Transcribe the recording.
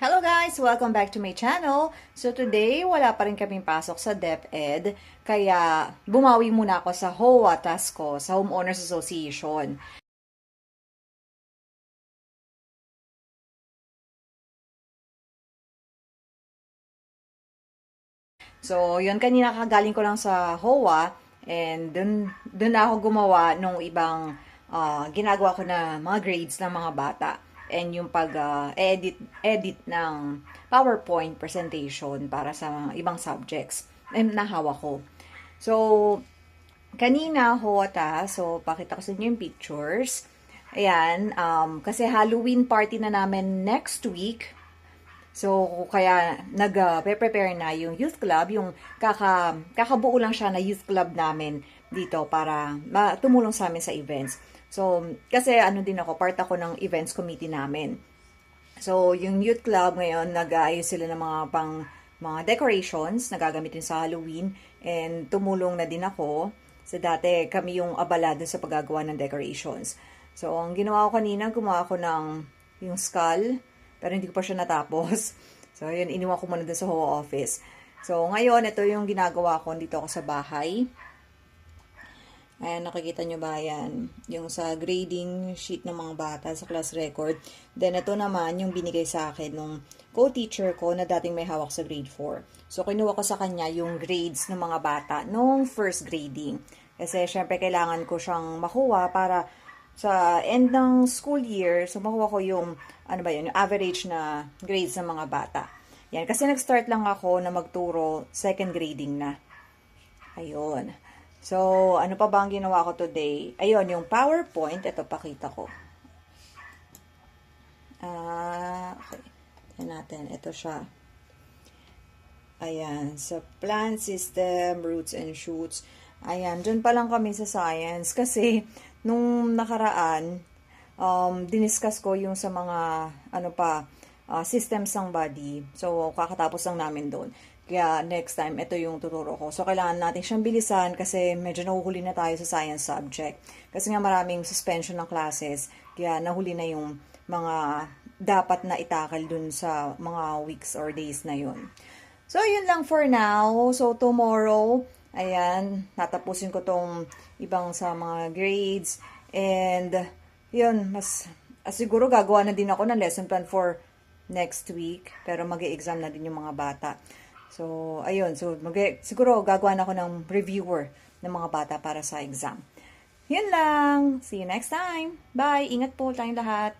Hello guys! Welcome back to my channel. So today, wala pa rin kaming pasok sa DepEd, kaya bumawi muna ako sa HOA task ko, sa Homeowners Association. So, yun, kanina kagaling ko lang sa HOA, and dun na ako gumawa nung ibang ginagawa ko na mga grades ng mga bata. And yung edit ng PowerPoint presentation para sa mga ibang subjects na hawak ko. So, kanina HOTA, so pakita ko sa inyo yung pictures. Ayan, kasi Halloween party na namin next week. So, kaya nag-prepare na yung youth club, yung kakabuo lang siya na youth club namin dito para tumulong sa amin sa events. So, kasi ano din ako, part ako ng events committee namin. So, yung youth club ngayon, nag-aayos sila ng mga decorations na gagamitin sa Halloween, and tumulong na din ako. So, dati kami yung abala dun sa paggagawa ng decorations. So, ang ginawa ko kanina, gumawa ko ng yung skull, pero hindi ko pa siya natapos. So, yun, iniwan ko muna dun sa HOA office. So, ngayon, ito yung ginagawa ko dito ako sa bahay. Ayan, nakikita nyo ba yan? Yung sa grading sheet ng mga bata sa class record. Then, ito naman yung binigay sa akin nung co-teacher ko na dating may hawak sa grade 4. So, kinuha ko sa kanya yung grades ng mga bata nung first grading. Kasi, syempre, kailangan ko siyang makuha para sa end ng school year, so makuha ko yung, yung average na grades ng mga bata. Yan, kasi nag-start lang ako na magturo, second grading na. Ayun. So, ano pa ba ang ginawa ko today? Ayun, yung PowerPoint, ito pakita ko. Okay. Yan natin, ito siya. Ayan, sa plant system, roots and shoots. Ayan, dyan pa lang kami sa science kasi nung nakaraan, diniscuss ko yung sa mga, systems ng body. So, kakatapos lang namin doon. Kaya, next time, ito yung tuturo ko. So, kailangan natin siyang bilisan kasi medyo nahuhuli na tayo sa science subject. Kasi nga maraming suspension ng classes. Kaya, nahuli na yung mga dapat na itakal dun sa mga weeks or days na yun. So, yun lang for now. So, tomorrow, ayan, tatapusin ko tong ibang sa mga grades. And, yun, siguro gagawa na din ako ng lesson plan for next week. Pero mag-e-exam na din yung mga bata. So, ayun. So, siguro gagawa na ako ng reviewer ng mga bata para sa exam. Yun lang. See you next time. Bye. Ingat po tayong lahat.